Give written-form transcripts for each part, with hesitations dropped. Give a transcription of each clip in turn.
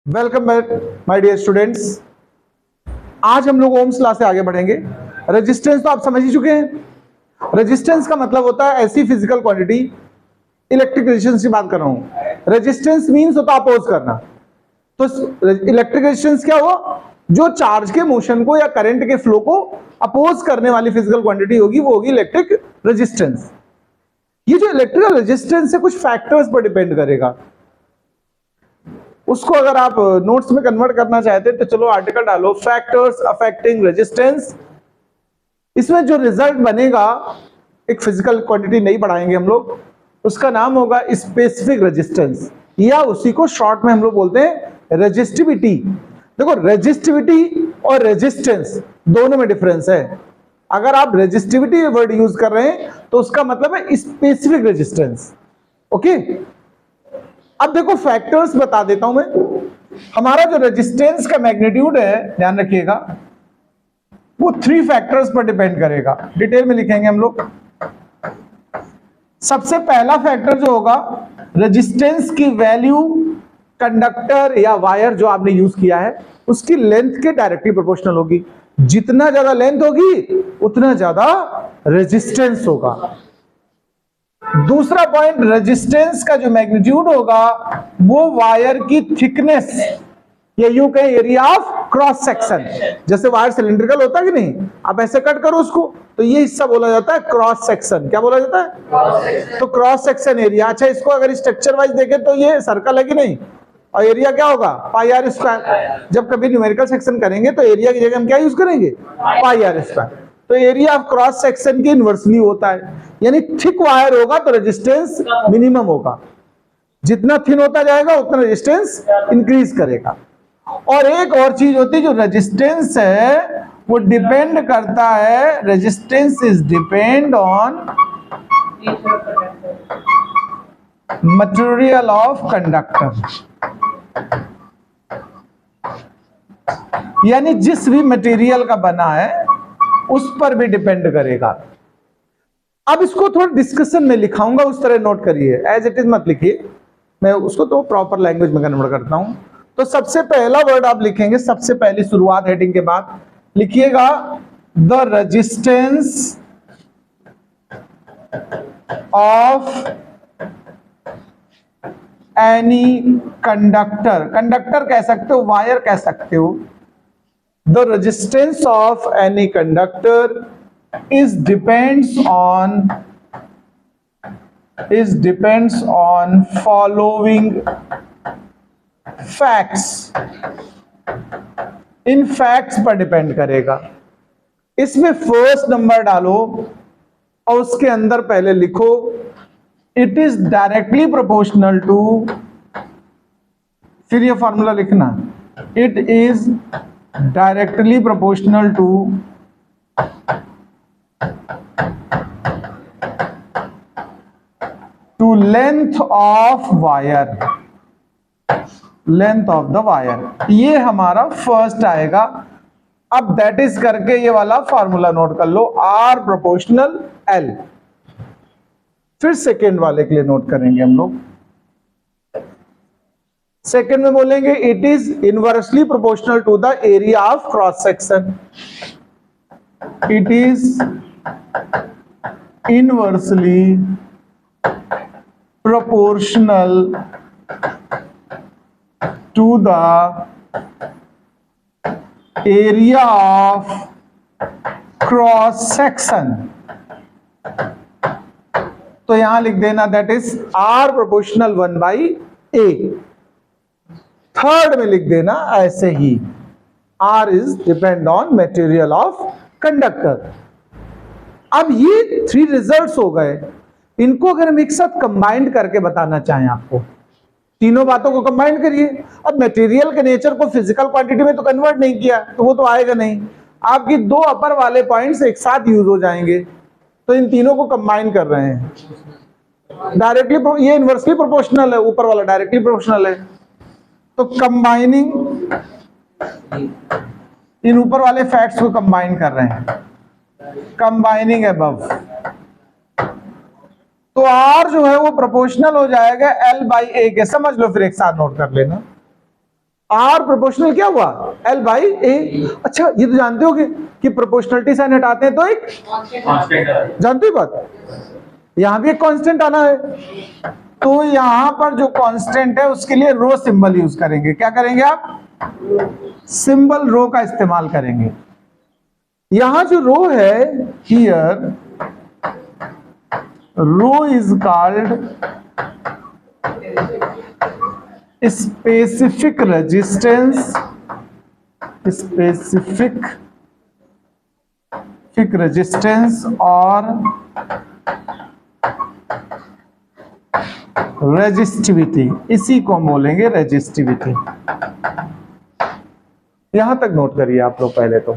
Welcome back my dear students. आज हम लोग ओम्स लॉ से आगे बढ़ेंगे। रेजिस्टेंस तो आप समझ ही चुके हैं। रेजिस्टेंस का मतलब होता है ऐसी फिजिकल क्वांटिटी, इलेक्ट्रिक रेजिस्टेंस की बात कर रहा हूं। रेजिस्टेंस मींस होता है अपोज करना। तो इलेक्ट्रिक रेजिस्टेंस क्या हुआ? जो चार्ज के मोशन को या करंट के फ्लो को अपोज करने वाली फिजिकल क्वांटिटी होगी वो होगी इलेक्ट्रिक रेजिस्टेंस। ये जो इलेक्ट्रिकल रेजिस्टेंस है कुछ फैक्टर्स पर डिपेंड करेगा। उसको अगर आप नोट्स में कन्वर्ट करना चाहते हैं तो चलो आर्टिकल डालो फैक्टर्स अफेक्टिंग रेजिस्टेंस। इसमें जो रिजल्ट बनेगा, एक फिजिकल क्वांटिटी नहीं बढ़ाएंगे हम लोग, उसका नाम होगा स्पेसिफिक रेजिस्टेंस, या उसी को शॉर्ट में हम लोग बोलते हैं रेजिस्टिविटी। देखो, रेजिस्टिविटी और रेजिस्टेंस दोनों में डिफरेंस है। अगर आप रेजिस्टिविटी वर्ड यूज कर रहे हैं तो उसका मतलब है स्पेसिफिक रेजिस्टेंस। ओके, अब देखो फैक्टर्स बता देता हूं मैं। हमारा जो रेजिस्टेंस का मैग्नीट्यूड है, ध्यान रखिएगा, वो 3 फैक्टर्स पर डिपेंड करेगा। डिटेल में लिखेंगे हम लोग। सबसे पहला फैक्टर जो होगा, रेजिस्टेंस की वैल्यू कंडक्टर या वायर जो आपने यूज किया है उसकी लेंथ के डायरेक्टली प्रोपोर्शनल होगी। जितना ज्यादा लेंथ होगी उतना ज्यादा रेजिस्टेंस होगा। दूसरा पॉइंट, रेजिस्टेंस का जो मैग्नीट्यूड होगा वो वायर की थिकनेस या यूं कहें एरिया ऑफ क्रॉस सेक्शन। जैसे वायर सिलिंड्रिकल होता है कि नहीं, आप ऐसे कट करो उसको तो ये हिस्सा बोला जाता है क्रॉस सेक्शन। क्या बोला जाता है? तो क्रॉस सेक्शन एरिया। अच्छा, इसको अगर स्ट्रक्चर वाइज देखें तो ये सर्कल है कि नहीं, और एरिया क्या होगा? पाई आर स्क्वायर। जब कभी न्यूमेरिकल सेक्शन करेंगे तो एरिया की जगह हम क्या यूज करेंगे? पाई आर स्क्वायर। तो एरिया ऑफ क्रॉस सेक्शन की इनवर्सली होता है, यानी थिक वायर होगा तो रेजिस्टेंस मिनिमम होगा, जितना थिन होता जाएगा उतना रेजिस्टेंस इंक्रीज करेगा। और एक और चीज होती है, जो रेजिस्टेंस है वो डिपेंड करता है, resistance is depend on material of conductor, यानी जिस भी मटेरियल का बना है उस पर भी डिपेंड करेगा। अब इसको थोड़ा डिस्कशन में लिखाऊंगा, उस तरह नोट करिए, एज इट इज मत लिखिए, मैं उसको तो प्रॉपर लैंग्वेज में कन्वर्ट करता हूं। तो सबसे पहला वर्ड आप लिखेंगे, सबसे पहली शुरुआत हेडिंग के बाद लिखिएगा the resistance of any conductor. Conductor कह सकते हो, वायर कह सकते हो। The resistance of any conductor is depends on following facts। In facts पर डिपेंड करेगा। इसमें फर्स्ट नंबर डालो और उसके अंदर पहले लिखो it is directly proportional to, फिर ये फॉर्मूला लिखना, it is directly proportional to length of wire, length of the wire. ये हमारा फर्स्ट आएगा। अब दैट इज करके ये वाला फॉर्मूला नोट कर लो, आर प्रोपोर्शनल एल। फिर सेकेंड वाले के लिए नोट करेंगे हम लोग। सेकेंड में बोलेंगे it is inversely proportional to the area of cross section. It is inversely proportional to the area of cross section। तो यहां लिख देना that is R proportional 1/A। Third में लिख देना ऐसे ही, R is depend on material of conductor. अब ये 3 रिजल्ट्स हो गए। इनको अगर हम एक साथ कंबाइंड करके बताना चाहें आपको, तीनों बातों को कंबाइंड करिए। अब मटेरियल के नेचर को फिजिकल क्वांटिटी में तो कन्वर्ट नहीं किया तो वो तो आएगा नहीं। आपकी 2 अपर वाले पॉइंट्स एक साथ यूज हो जाएंगे, तो इन तीनों को कंबाइन कर रहे हैं। डायरेक्टली ये इनवर्सली प्रोपोर्शनल है, ऊपर वाला डायरेक्टली प्रोपोर्शनल है, तो कंबाइनिंग इन ऊपर वाले फैक्ट्स को कंबाइन कर रहे हैं, कंबाइनिंग अबव। तो R जो है वो प्रोपोर्शनल हो जाएगा L/A के। समझ लो, फिर एक साथ नोट कर लेना। आर प्रोपोर्शनल क्या हुआ, एल बाई ए। अच्छा ये तो जानते होगे कि प्रोपोर्शनलिटी साइन हटाते हैं तो एक जानते हो बात, यहां भी एक कांस्टेंट आना है, तो यहां पर जो कांस्टेंट है उसके लिए रो सिंबल यूज करेंगे। क्या करेंगे आप, सिंबल रो का इस्तेमाल करेंगे। यहां जो रो है here, rho is called specific resistance, specific resistance और रेजिस्टिविटी, इसी को हम बोलेंगे रेजिस्टिविटी। यहां तक नोट करिए आप लोग पहले तो।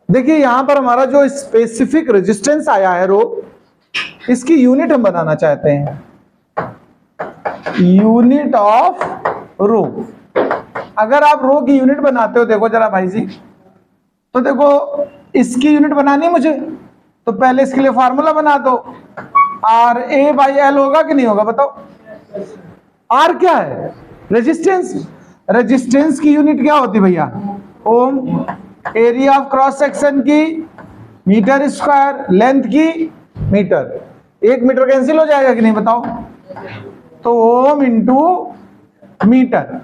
देखिए यहां पर हमारा जो स्पेसिफिक रेजिस्टेंस आया है रो, इसकी यूनिट हम बनाना चाहते हैं, यूनिट ऑफ रो। अगर आप रो की यूनिट बनाते हो, देखो जरा भाई जी, तो देखो इसकी यूनिट बनानी है मुझे, तो पहले इसके लिए फार्मूला बना दो, आर ए बाई एल होगा कि नहीं होगा बताओ। आर क्या है, रेजिस्टेंस, रेजिस्टेंस की यूनिट क्या होती भैया, ओम, एरिया ऑफ क्रॉस सेक्शन की मीटर स्क्वायर, लेंथ की मीटर, 1 मीटर कैंसिल हो जाएगा कि नहीं बताओ, तो ओम इंटू मीटर,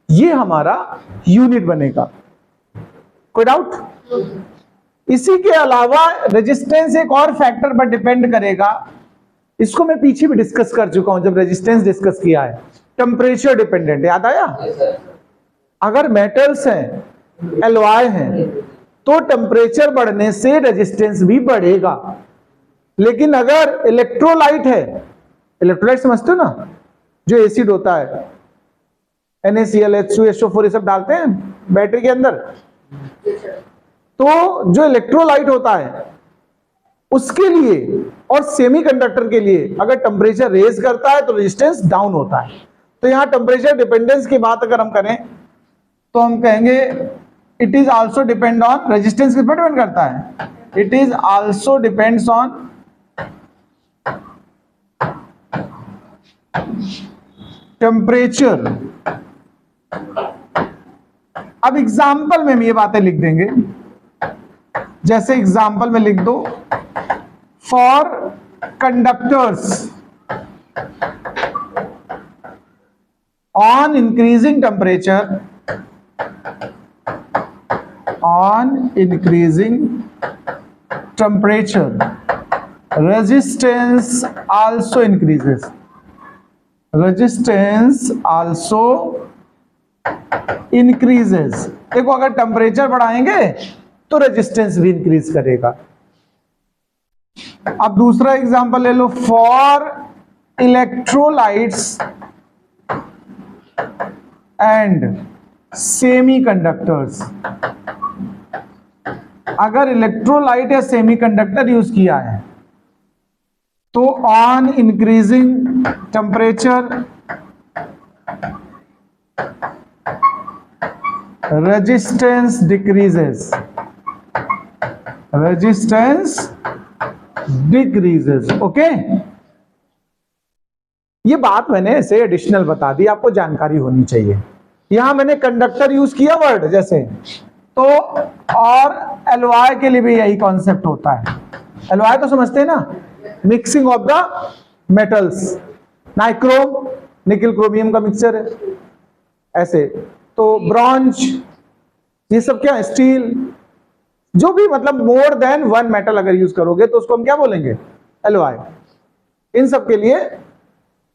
ये हमारा यूनिट बनेगा। कोई डाउट। इसी के अलावा रेजिस्टेंस एक और फैक्टर पर डिपेंड करेगा, इसको मैं पीछे भी डिस्कस कर चुका हूं जब रेजिस्टेंस डिस्कस किया है, टेम्परेचर डिपेंडेंट, याद आया। अगर मेटल्स हैं, एलॉय हैं, तो टेम्परेचर बढ़ने से रेजिस्टेंस भी बढ़ेगा। लेकिन अगर इलेक्ट्रोलाइट है, इलेक्ट्रोलाइट समझते हो ना, जो एसिड होता है, NaCl, H2SO4 ये सब डालते हैं बैटरी के अंदर, तो जो इलेक्ट्रोलाइट होता है उसके लिए और सेमीकंडक्टर के लिए अगर टेम्परेचर रेज करता है तो रेजिस्टेंस डाउन होता है। तो यहां टेम्परेचर डिपेंडेंस की बात अगर हम करें तो हम कहेंगे it is also depend on, resistance किस पर डिपेंड करता है, it is also depends on temperature. अब एग्जाम्पल में हम ये बातें लिख देंगे, जैसे एग्जाम्पल में लिख दो, for conductors on increasing temperature, on increasing temperature resistance also increases, resistance also increases. देखो अगर टेम्परेचर बढ़ाएंगे तो रेजिस्टेंस भी इंक्रीज करेगा। अब दूसरा एग्जांपल ले लो, फॉर इलेक्ट्रोलाइट्स एंड सेमीकंडक्टर्स। अगर इलेक्ट्रोलाइट या सेमीकंडक्टर यूज किया है तो on increasing temperature resistance decreases, resistance decreases. Okay, ये बात मैंने ऐसे एडिशनल बता दी, आपको जानकारी होनी चाहिए। यहां मैंने कंडक्टर यूज किया वर्ड जैसे, तो और एलॉय के लिए भी यही कॉन्सेप्ट होता है। एलॉय तो समझते हैं ना, mixing of the metals, nichrome निकल क्रोमियम का मिक्सचर है ऐसे, तो ब्रॉन्ज, ये सब क्या, स्टील, जो भी मतलब मोर देन वन मेटल अगर यूज करोगे तो उसको हम क्या बोलेंगे, एलॉय। इन सब के लिए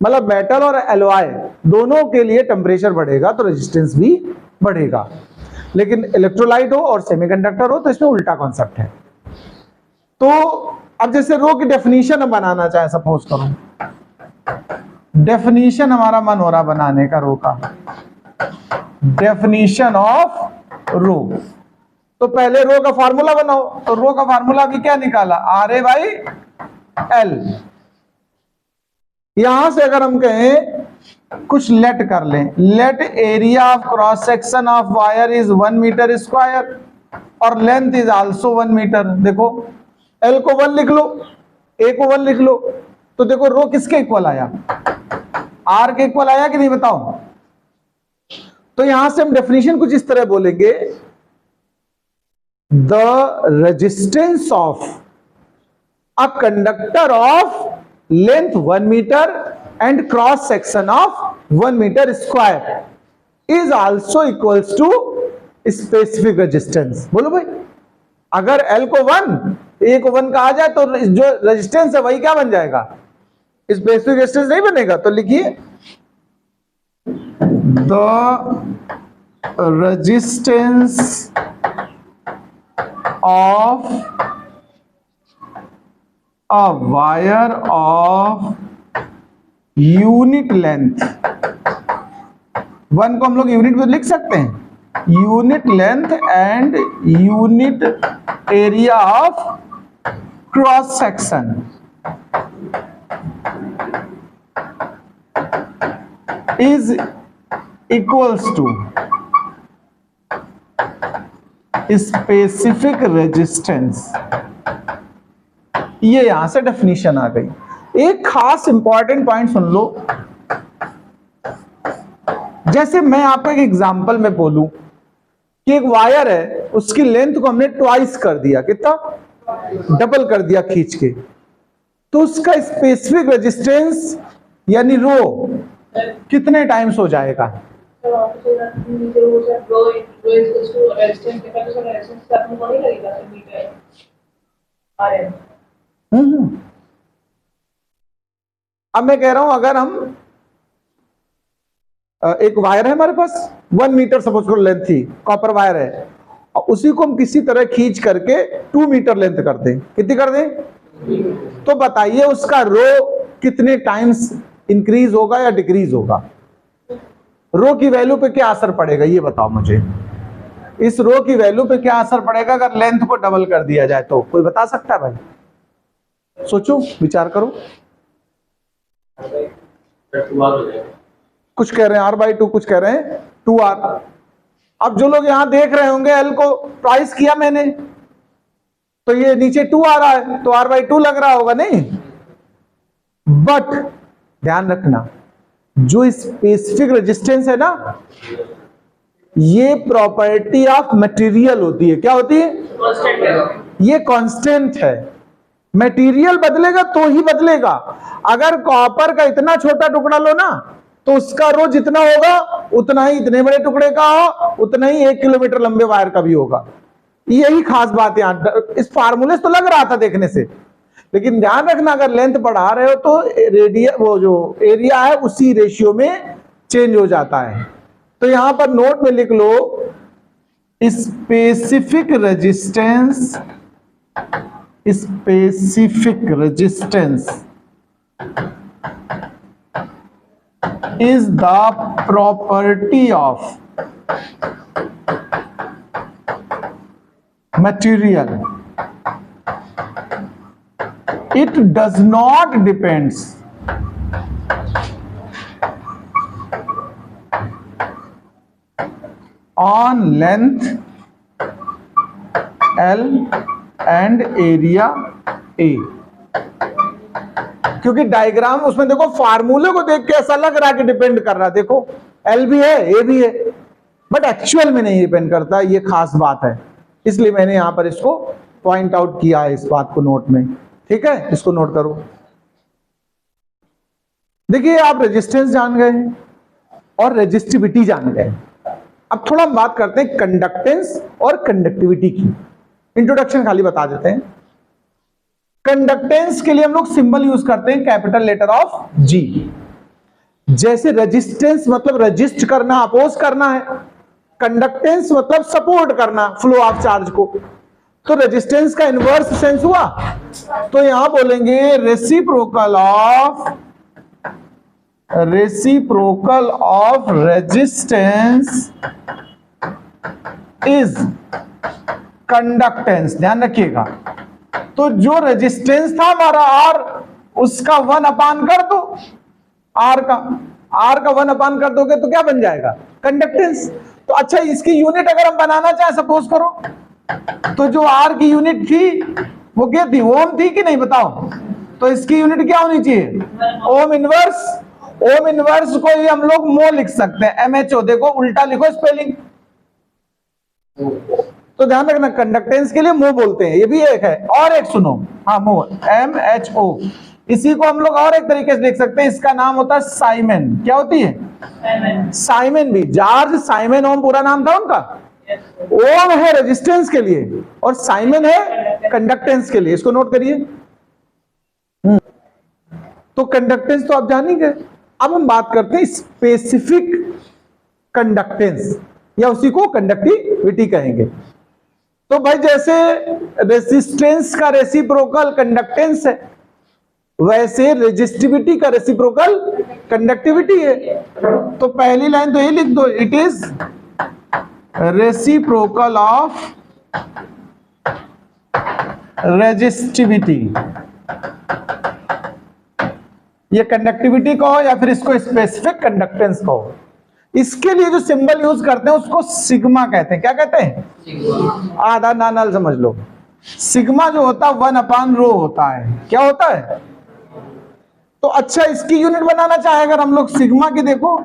मतलब मेटल और एलॉय दोनों के लिए टेम्परेचर बढ़ेगा तो रेजिस्टेंस भी बढ़ेगा। लेकिन इलेक्ट्रोलाइट हो और सेमीकंडक्टर हो तो इसमें उल्टा कॉन्सेप्ट है। तो अब जैसे रो की डेफिनेशन हम बनाना चाहे, सपोज करो डेफिनेशन हमारा मन हो रहा बनाने का रो का, डेफिनेशन ऑफ रो, तो पहले रो का फार्मूला बनाओ। तो रो का फार्मूला भी क्या निकाला, RA बाई एल। यहां से अगर हम कहें कुछ लेट कर लें, let area of cross section of wire is 1 metre square और लेंथ इज आल्सो 1 मीटर। देखो एल को 1 लिख लो, ए को 1 लिख लो, तो देखो रो किसके इक्वल आया, आर के इक्वल आया कि नहीं बताओ। तो यहां से हम डेफिनेशन कुछ इस तरह बोलेंगे, the resistance of a conductor of length 1 metre and cross section of 1 metre square is also equals to specific resistance. बोलो भाई, अगर L को 1 A को 1 कहा जाए तो जो रेजिस्टेंस है वही क्या बन जाएगा, स्पेसिफिक रेजिस्टेंस नहीं बनेगा। तो लिखिए the resistance of a wire of unit length, 1 को हम लोग यूनिट में लिख सकते हैं, unit length and unit area of cross section is equals to specific resistance. ये यहां से डेफिनेशन आ गई। एक खास इंपॉर्टेंट पॉइंट सुन लो, जैसे मैं आपको एक एग्जांपल में बोलूं कि एक वायर है, उसकी लेंथ को हमने ट्वाइस कर दिया, कितना, डबल कर दिया खींच के, तो उसका स्पेसिफिक रेजिस्टेंस यानी रो कितने टाइम्स हो जाएगा? अब मैं कह रहा हूं, अगर हम एक वायर है हमारे पास 1 मीटर सपोज करो लेंथ थी, कॉपर वायर है, और उसी को हम किसी तरह खींच करके 2 मीटर लेंथ कर दें, कितनी कर दें? तो बताइए उसका रो कितने टाइम्स इंक्रीज होगा या डिक्रीज होगा? रो की वैल्यू पे क्या असर पड़ेगा ये बताओ मुझे। इस रो की वैल्यू पे क्या असर पड़ेगा अगर लेंथ को डबल कर दिया जाए? तो कोई बता सकता है भाई? सोचो, विचार करो। कुछ कह रहे हैं R/2, कुछ कह रहे हैं 2R। अब जो लोग यहां देख रहे होंगे L को ट्वाइस किया मैंने, तो ये नीचे 2 आ रहा है, तो R/2 लग रहा होगा नहीं। बट ध्यान रखना, जो स्पेसिफिक रेजिस्टेंस है ना, ये प्रॉपर्टी ऑफ मटेरियल होती है। क्या होती है? ये कांस्टेंट है। मटेरियल बदलेगा तो ही बदलेगा। अगर कॉपर का इतना छोटा टुकड़ा लो ना, तो उसका रो जितना होगा उतना ही इतने बड़े टुकड़े का हो, उतना ही 1 किलोमीटर लंबे वायर का भी होगा। यही खास बात है। इस फार्मूले से तो लग रहा था देखने से, लेकिन ध्यान रखना, अगर लेंथ बढ़ा रहे हो तो रेडियस, वो जो एरिया है उसी रेशियो में चेंज हो जाता है। तो यहां पर नोट में लिख लो, specific resistance, specific resistance is the property of material. It does not depends on length L and area A। क्योंकि डायग्राम उसमें देखो, फार्मूले को देख के ऐसा लग रहा है कि डिपेंड कर रहा है। देखो L भी है, A भी है, बट एक्चुअल में नहीं डिपेंड करता। ये खास बात है, इसलिए मैंने यहां पर इसको पॉइंट आउट किया है, इस बात को नोट में। ठीक है, इसको नोट करो। देखिए, आप रेजिस्टेंस जान गए और रेजिस्टिविटी जान गए। अब थोड़ा हम बात करते हैं कंडक्टेंस और कंडक्टिविटी की। इंट्रोडक्शन खाली बता देते हैं। कंडक्टेंस के लिए हम लोग सिंबल यूज करते हैं कैपिटल लेटर ऑफ G। जैसे रेजिस्टेंस मतलब रेजिस्ट करना, अपोज करना है, कंडक्टेंस मतलब सपोर्ट करना फ्लो ऑफ चार्ज को। तो रेजिस्टेंस का इनवर्स सेंस हुआ, तो यहां बोलेंगे reciprocal of resistance is conductance. ध्यान रखिएगा। तो जो रेजिस्टेंस था हमारा R, उसका 1/, कर दो R का 1/, कर दोगे तो क्या बन जाएगा? कंडक्टेंस। तो अच्छा, इसकी यूनिट अगर हम बनाना चाहे सपोज करो, तो जो R की यूनिट थी वो क्या थी? ओम थी कि नहीं? बताओ। तो इसकी यूनिट क्या होनी चाहिए? Ohm inverse. ओम इनवर्स को ही हम लोग मो लिख सकते हैं, MHO। देखो उल्टा लिखो स्पेलिंग, तो ध्यान रखना कंडक्टेंस के लिए मो बोलते हैं, ये भी एक है। और एक सुनो, हाँ मो, MHO। इसी को हम लोग और एक तरीके से लिख सकते हैं, इसका नाम होता है साइमन। क्या होती है? साइमन भी। जॉर्ज साइमन ओम पूरा नाम था उनका। ओम है रेजिस्टेंस के लिए और साइमन है कंडक्टेंस के लिए, इसको नोट करिए। तो कंडक्टेंस तो आप जान ही गए। अब हम बात करते हैं स्पेसिफिक कंडक्टेंस, या उसी को कंडक्टिविटी कहेंगे। तो भाई जैसे रेजिस्टेंस का रेसिप्रोकल कंडक्टेंस है, वैसे रेजिस्टिविटी का रेसिप्रोकल कंडक्टिविटी है। तो पहली लाइन तो ये लिख दो, it is reciprocal of resistivity. ये कंडक्टिविटी कहो या फिर इसको स्पेसिफिक कंडक्टेंस कहो। इसके लिए जो सिंबल यूज करते हैं उसको सिग्मा कहते हैं। क्या कहते हैं? आधा ना नल समझ लो। सिग्मा जो होता है 1/ρ होता है। क्या होता है? तो अच्छा, इसकी यूनिट बनाना चाहे अगर हम लोग सिग्मा की, देखो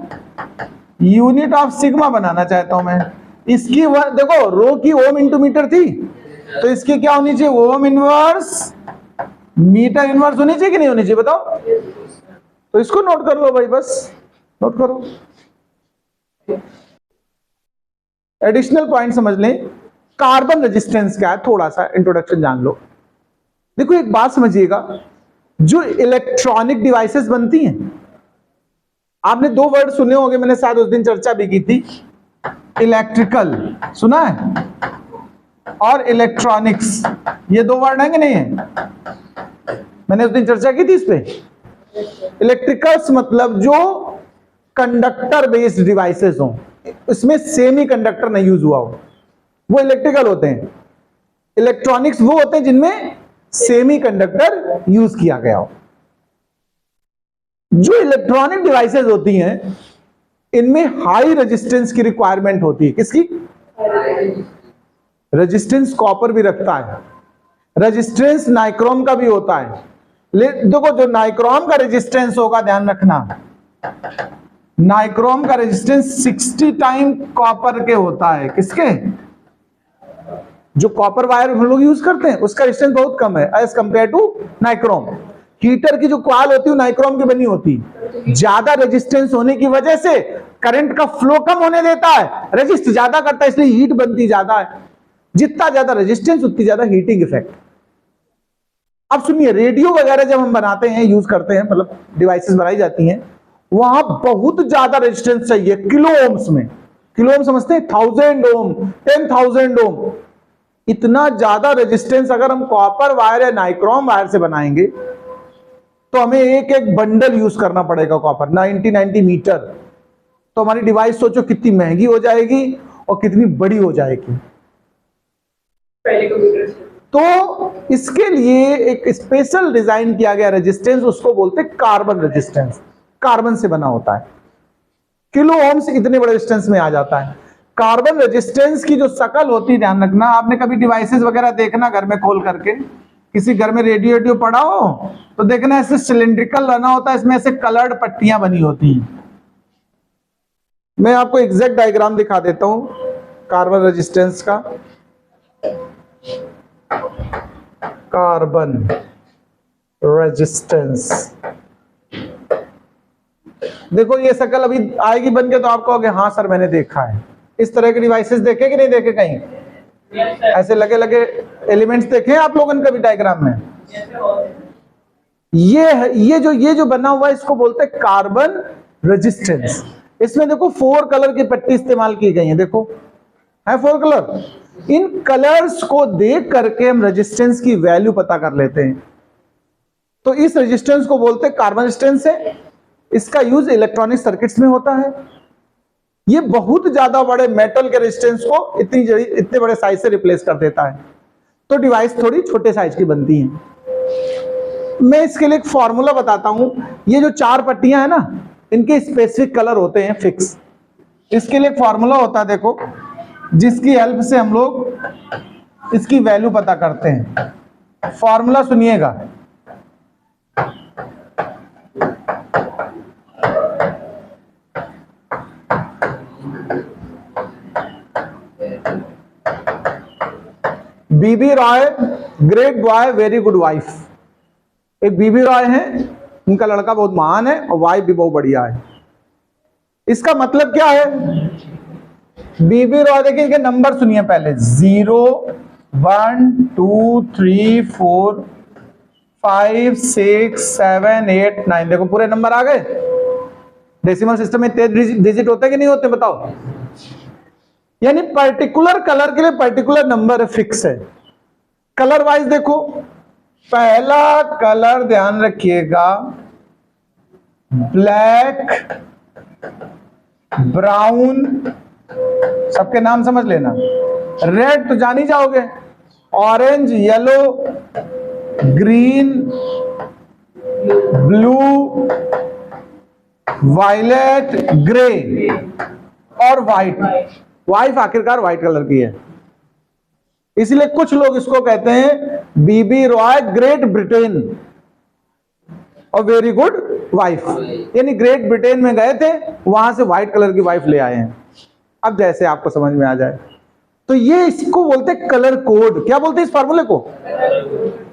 यूनिट ऑफ सिग्मा बनाना चाहता हूं मैं। इसकी देखो रो की ओम इंटू मीटर थी, तो इसकी क्या होनी चाहिए? ओम इनवर्स मीटर इनवर्स होनी चाहिए कि नहीं होनी चाहिए बताओ? तो इसको नोट कर लो भाई, बस नोट करो। एडिशनल पॉइंट समझ लें, कार्बन रेजिस्टेंस क्या है, थोड़ा सा इंट्रोडक्शन जान लो। देखो एक बात समझिएगा, जो इलेक्ट्रॉनिक डिवाइसेस बनती हैं, आपने दो वर्ड सुने होंगे, मैंने शायद उस दिन चर्चा भी की थी। इलेक्ट्रिकल सुना है और इलेक्ट्रॉनिक्स, ये दो वर्ड है कि नहीं है? मैंने उस दिन चर्चा की थी इस पे। इलेक्ट्रिकल्स मतलब जो कंडक्टर बेस्ड डिवाइसेस हो, इसमें सेमी कंडक्टर नहीं यूज हुआ हो, वो इलेक्ट्रिकल होते हैं। इलेक्ट्रॉनिक्स वो होते हैं जिनमें सेमी कंडक्टर यूज किया गया हो। जो इलेक्ट्रॉनिक डिवाइसेस होती हैं, इनमें हाई रेजिस्टेंस की रिक्वायरमेंट होती है। किसकी? रेजिस्टेंस कॉपर भी रखता है, रेजिस्टेंस नाइक्रोम का भी होता है। देखो जो नाइक्रोम का रेजिस्टेंस होगा, ध्यान रखना, नाइक्रोम का रेजिस्टेंस 60 टाइम कॉपर के होता है। किसके? जो कॉपर वायर हम लोग यूज करते हैं उसका रेजिस्टेंस बहुत कम है as compare to nichrome. Heater की जो कॉइल होती है नाइक्रोम की बनी होती है। ज्यादा रेजिस्टेंस होने की वजह से करंट का फ्लो कम होने देता है, रेजिस्ट ज्यादा करता है, इसलिए हीट बनती ज्यादा है। जितना ज्यादा रेजिस्टेंस उतनी ज्यादा हीटिंग इफेक्ट। अब सुनिए, रेडियो वगैरह जब हम बनाते हैं, यूज करते हैं, मतलब डिवाइसेस बनाई जाती हैं, वहां बहुत ज्यादा रेजिस्टेंस चाहिए, किलो ओम्स में। किलो ओम समझते हैं? 1000 ओम, 10,000 ओम। इतना ज्यादा रेजिस्टेंस अगर हम कॉपर वायर या नाइक्रोम वायर से बनाएंगे तो हमें एक एक बंडल यूज करना पड़ेगा कॉपर, 90 मीटर। तो हमारी डिवाइस सोचो कितनी महंगी हो जाएगी और कितनी बड़ी हो जाएगी। तो इसके लिए एक स्पेशल डिजाइन किया गया रेजिस्टेंस, उसको बोलते हैं कार्बन रेजिस्टेंस। कार्बन से बना होता है, किलो ओम से इतने बड़े रेजिस्टेंस में आ जाता है। कार्बन रेजिस्टेंस की जो शकल होती है, ध्यान रखना, आपने कभी डिवाइसेस वगैरह देखना घर में खोल करके, किसी घर में रेडियो पड़ा हो तो देखना ऐसे सिलिंड्रिकल बना होता है, इसमें ऐसे कलर्ड पट्टियां बनी होती हैं। मैं आपको एग्जैक्ट डायग्राम दिखा देता हूं कार्बन रेजिस्टेंस का। कार्बन रेजिस्टेंस, देखो ये शक्ल अभी आएगी बन के तो आप कहोगे हाँ सर मैंने देखा है। इस तरह के डिवाइसेस देखे कि नहीं देखे? कहीं ऐसे लगे लगे एलिमेंट्स देखे आप लोगों ने कभी डायग्राम में? ये जो बना हुआ है इसको बोलते हैं कार्बन रेजिस्टेंस। इसमें देखो 4 कलर की पट्टी इस्तेमाल की गई है, देखो है 4 कलर। इन कलर्स को देख करके हम रेजिस्टेंस की वैल्यू पता कर लेते हैं। तो इस रेजिस्टेंस को बोलते हैं कार्बन रेजिस्टेंस है। इसका यूज इलेक्ट्रॉनिक सर्किट्स में होता है। ये बहुत ज्यादा बड़े मेटल के रेजिस्टेंस को इतने बड़े साइज से रिप्लेस कर देता है। तो डिवाइस थोड़ी छोटे साइज की बनती है। मैं इसके लिए एक फॉर्मूला बताता हूं। ये जो 4 पट्टियां हैं ना, इनके स्पेसिफिक कलर होते हैं फिक्स। इसके लिए एक फॉर्मूला होता है, देखो, जिसकी हेल्प से हम लोग इसकी वैल्यू पता करते हैं। फॉर्मूला सुनिएगा, BB Roy great boy very good wife. एक बीबी रॉय है, उनका लड़का बहुत महान है और वाइफ भी बहुत बढ़िया है। इसका मतलब क्या है? बीबी रॉय, देखिए इनके नंबर सुनिए पहले, 0 1 2 3 4 5 6 7 8 9, देखो पूरे नंबर आ गए। डेसिमल सिस्टम में 13 डिजिट होते कि नहीं होते बताओ? यानी पर्टिकुलर कलर के लिए पर्टिकुलर नंबर फिक्स है। कलर वाइज देखो, पहला कलर ध्यान रखिएगा ब्लैक, ब्राउन, सबके नाम समझ लेना। रेड तो जान ही जाओगे, orange, yellow, green, blue, violet, grey और व्हाइट। वाइफ आखिरकार व्हाइट कलर की है, इसलिए कुछ लोग इसको कहते हैं बीबी रॉय ग्रेट ब्रिटेन और वेरी गुड वाइफ। यानी ग्रेट ब्रिटेन में गए थे, वहां से व्हाइट कलर की वाइफ ले आए हैं। अब जैसे आपको समझ में आ जाए, तो ये इसको बोलते हैं कलर कोड। क्या बोलते हैं इस फार्मूले को?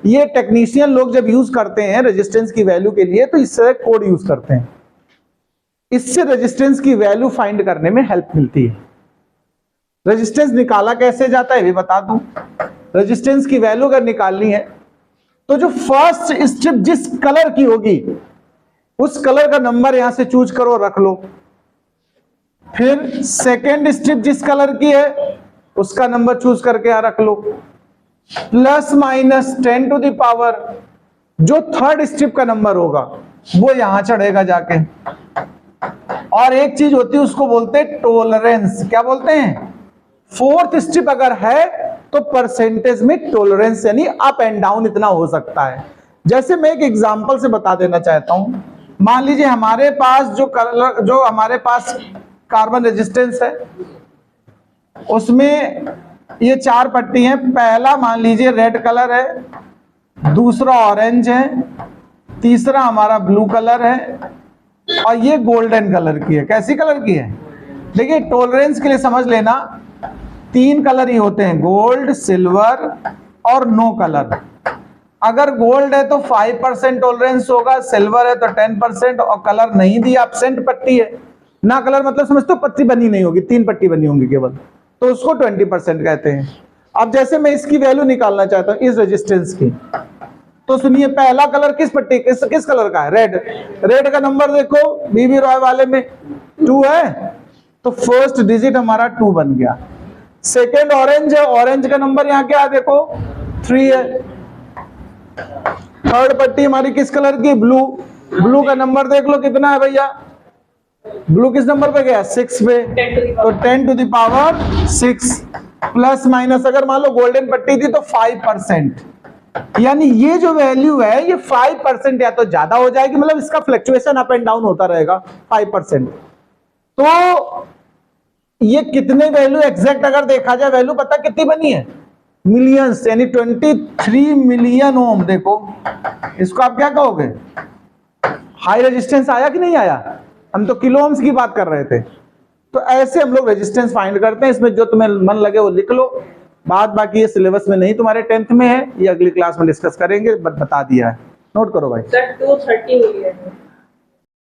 ये टेक्नीशियन लोग जब यूज करते हैं रेजिस्टेंस की वैल्यू के लिए, तो इससे कोड यूज करते हैं। इससे रेजिस्टेंस की वैल्यू फाइंड करने में हेल्प मिलती है। रेजिस्टेंस निकाला कैसे जाता है भी बता दूं। रेजिस्टेंस की वैल्यू अगर निकालनी है तो जो फर्स्ट स्ट्रिप जिस कलर की होगी उस कलर का नंबर यहां से चूज करो, रख लो। फिर सेकेंड स्ट्रिप जिस कलर की है उसका नंबर चूज करके यहां रख लो, plus minus 10 to the power जो थर्ड स्ट्रिप का नंबर होगा वो यहां चढ़ेगा जाके। और एक चीज होती है उसको बोलते हैं टॉलरेंस। क्या बोलते हैं? फोर्थ स्ट्रिप अगर है तो परसेंटेज में टॉलरेंस यानी अप एंड डाउन इतना हो सकता है। जैसे मैं एक एग्जांपल से बता देना चाहता हूं। मान लीजिए हमारे पास जो हमारे पास कार्बन रेजिस्टेंस है उसमें ये 4 पट्टी है। पहला मान लीजिए रेड कलर है, दूसरा ऑरेंज है, तीसरा हमारा ब्लू कलर है और ये गोल्डन कलर की है। कैसी कलर की है? देखिए टॉलरेंस के लिए समझ लेना 3 कलर ही होते हैं, गोल्ड, सिल्वर और नो कलर। अगर गोल्ड है तो 5% टॉलरेंस होगा, सिल्वर है तो 10% और कलर नहीं दिया, एब्सेंट पट्टी है ना, कलर मतलब समझते हो पट्टी बनी नहीं होगी, 3 पट्टी बनी होंगी केवल, तो उसको 20% कहते हैं। अब जैसे मैं इसकी वैल्यू निकालना चाहता हूं इस रेजिस्टेंस की, तो सुनिए पहला कलर किस पट्टी किस कलर का है? रेड। रेड का नंबर देखो बीबी रॉय वाले में 2 है, तो फर्स्ट डिजिट हमारा 2 बन गया। सेकेंड ऑरेंज है, ऑरेंज का नंबर यहाँ क्या है देखो 3 है। थर्ड पट्टी हमारी किस कलर की? ब्लू। ब्लू का नंबर देख लो कितना है भैया? ब्लू किस नंबर पे गया? 6 पे, तो 10 to the power 6 plus minus अगर मान लो गोल्डन पट्टी थी तो 5%। यानी ये जो वैल्यू है ये 5% या तो ज्यादा हो जाएगी, मतलब इसका फ्लक्चुएशन अप एंड डाउन होता रहेगा 5%। तो ये कितने वैल्यू एग्जैक्ट अगर देखा जाए, वैल्यू पता कितनी बनी है? मिलियंस, यानी 23 मिलियन ओम। देखो इसको आप क्या कहोगे? हाई रेजिस्टेंस आया कि नहीं आया? हम तो किलो ओम्स की बात कर रहे थे। तो ऐसे हम लोग रेजिस्टेंस फाइंड करते हैं। इसमें जो तुम्हें मन लगे वो लिख लो, बात बाकी ये सिलेबस में नहीं, तुम्हारे 10th में है, ये अगली क्लास में डिस्कस करेंगे, बट बता दिया है, नोट करो भाई। 230 मिलियन